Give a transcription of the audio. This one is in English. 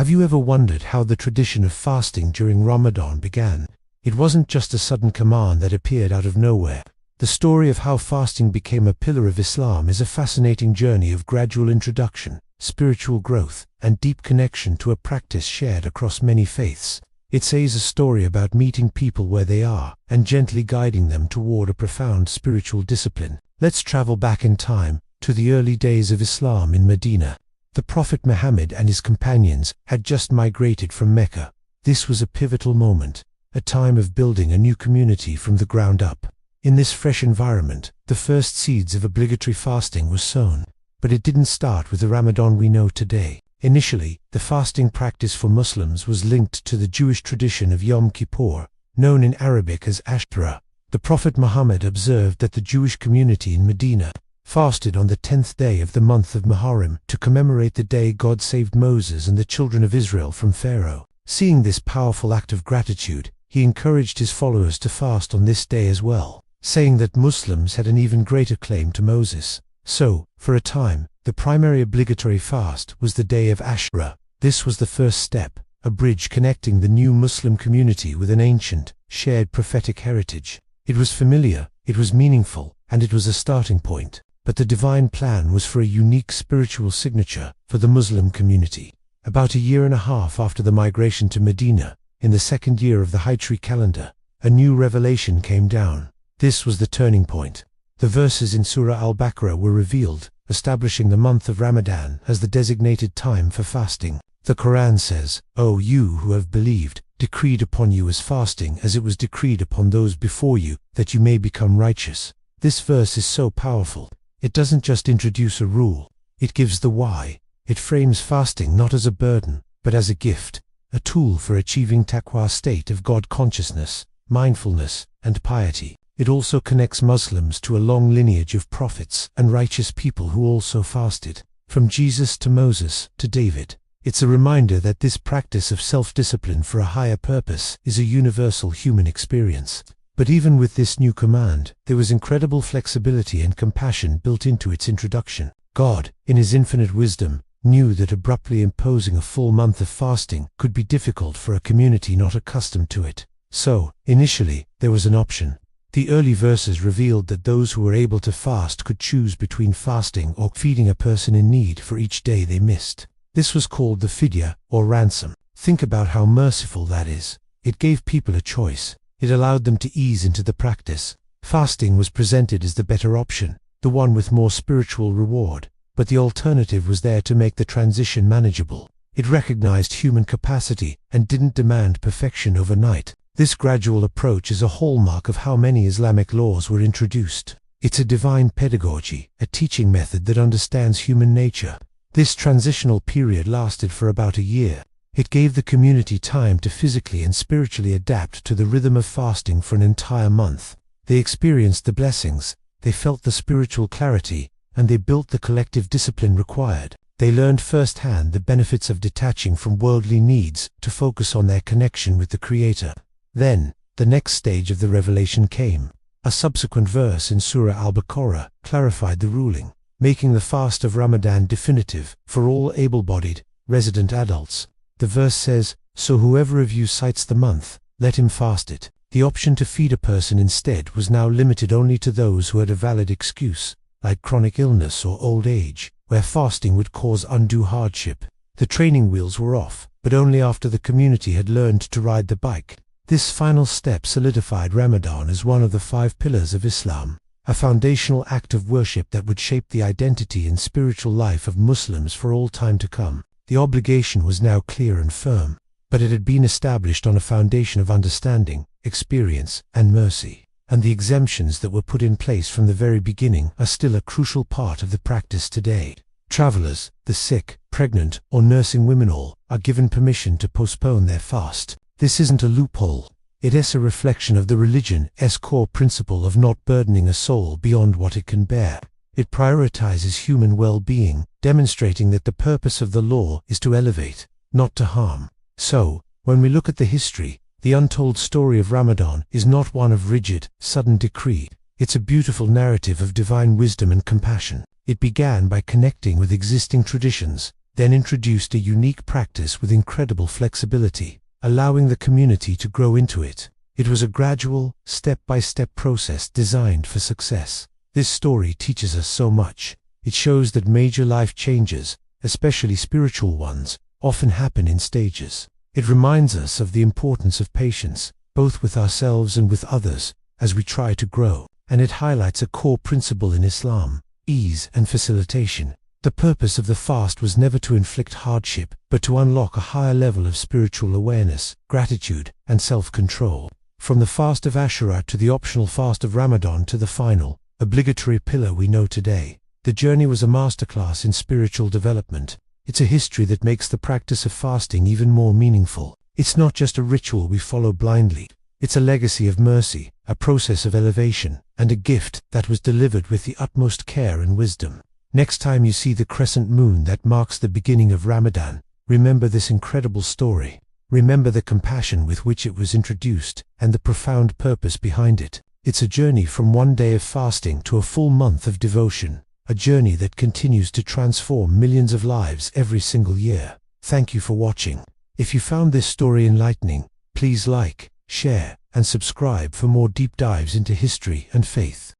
Have you ever wondered how the tradition of fasting during Ramadan began? It wasn't just a sudden command that appeared out of nowhere. The story of how fasting became a pillar of Islam is a fascinating journey of gradual introduction, spiritual growth, and deep connection to a practice shared across many faiths. It says a story about meeting people where they are and gently guiding them toward a profound spiritual discipline. Let's travel back in time to the early days of Islam in Medina. The Prophet Muhammad and his companions had just migrated from Mecca. This was a pivotal moment, a time of building a new community from the ground up. In this fresh environment, the first seeds of obligatory fasting were sown. But it didn't start with the Ramadan we know today. Initially, the fasting practice for Muslims was linked to the Jewish tradition of Yom Kippur, known in Arabic as Ashura. The Prophet Muhammad observed that the Jewish community in Medina fasted on the 10th day of the month of Muharram to commemorate the day God saved Moses and the children of Israel from Pharaoh. Seeing this powerful act of gratitude, he encouraged his followers to fast on this day as well, saying that Muslims had an even greater claim to Moses. So, for a time, the primary obligatory fast was the day of Ashura. This was the first step, a bridge connecting the new Muslim community with an ancient, shared prophetic heritage. It was familiar, it was meaningful, and it was a starting point. But the divine plan was for a unique spiritual signature for the Muslim community. About a year and a half after the migration to Medina, in the second year of the Hijri calendar, a new revelation came down. This was the turning point. The verses in Surah Al-Baqarah were revealed, establishing the month of Ramadan as the designated time for fasting. The Quran says, "O you who have believed, decreed upon you is fasting as it was decreed upon those before you, that you may become righteous." This verse is so powerful. It doesn't just introduce a rule, it gives the why. It frames fasting not as a burden, but as a gift, a tool for achieving taqwa state of God consciousness, mindfulness, and piety. It also connects Muslims to a long lineage of prophets and righteous people who also fasted, from Jesus to Moses to David. It's a reminder that this practice of self-discipline for a higher purpose is a universal human experience. But even with this new command, there was incredible flexibility and compassion built into its introduction. God, in his infinite wisdom, knew that abruptly imposing a full month of fasting could be difficult for a community not accustomed to it. So, initially, there was an option. The early verses revealed that those who were able to fast could choose between fasting or feeding a person in need for each day they missed. This was called the fidya, or ransom. Think about how merciful that is. It gave people a choice. It allowed them to ease into the practice. Fasting was presented as the better option, the one with more spiritual reward, but the alternative was there to make the transition manageable. It recognized human capacity and didn't demand perfection overnight. This gradual approach is a hallmark of how many Islamic laws were introduced. It's a divine pedagogy, a teaching method that understands human nature. This transitional period lasted for about a year. It gave the community time to physically and spiritually adapt to the rhythm of fasting for an entire month. They experienced the blessings, they felt the spiritual clarity, and they built the collective discipline required. They learned firsthand the benefits of detaching from worldly needs to focus on their connection with the Creator. Then, the next stage of the revelation came. A subsequent verse in Surah Al-Baqarah clarified the ruling, making the fast of Ramadan definitive for all able-bodied, resident adults. The verse says, "So whoever of you cites the month, let him fast it." The option to feed a person instead was now limited only to those who had a valid excuse, like chronic illness or old age, where fasting would cause undue hardship. The training wheels were off, but only after the community had learned to ride the bike. This final step solidified Ramadan as one of the 5 pillars of Islam, a foundational act of worship that would shape the identity and spiritual life of Muslims for all time to come. The obligation was now clear and firm, but it had been established on a foundation of understanding, experience, and mercy. And the exemptions that were put in place from the very beginning are still a crucial part of the practice today. Travelers, the sick, pregnant, or nursing women all are given permission to postpone their fast. This isn't a loophole. It is a reflection of the religion's core principle of not burdening a soul beyond what it can bear. It prioritizes human well-being, demonstrating that the purpose of the law is to elevate, not to harm. So, when we look at the history, the untold story of Ramadan is not one of rigid, sudden decree. It's a beautiful narrative of divine wisdom and compassion. It began by connecting with existing traditions, then introduced a unique practice with incredible flexibility, allowing the community to grow into it. It was a gradual, step-by-step process designed for success. This story teaches us so much. It shows that major life changes, especially spiritual ones, often happen in stages. It reminds us of the importance of patience, both with ourselves and with others, as we try to grow. And it highlights a core principle in Islam: ease and facilitation. The purpose of the fast was never to inflict hardship, but to unlock a higher level of spiritual awareness, gratitude, and self-control. From the fast of Ashura to the optional fast of Ramadan to the final, obligatory pillar we know today, the journey was a masterclass in spiritual development. It's a history that makes the practice of fasting even more meaningful. It's not just a ritual we follow blindly. It's a legacy of mercy, a process of elevation, and a gift that was delivered with the utmost care and wisdom. Next time you see the crescent moon that marks the beginning of Ramadan, remember this incredible story. Remember the compassion with which it was introduced, and the profound purpose behind it. It's a journey from one day of fasting to a full month of devotion, a journey that continues to transform millions of lives every single year. Thank you for watching. If you found this story enlightening, please like, share, and subscribe for more deep dives into history and faith.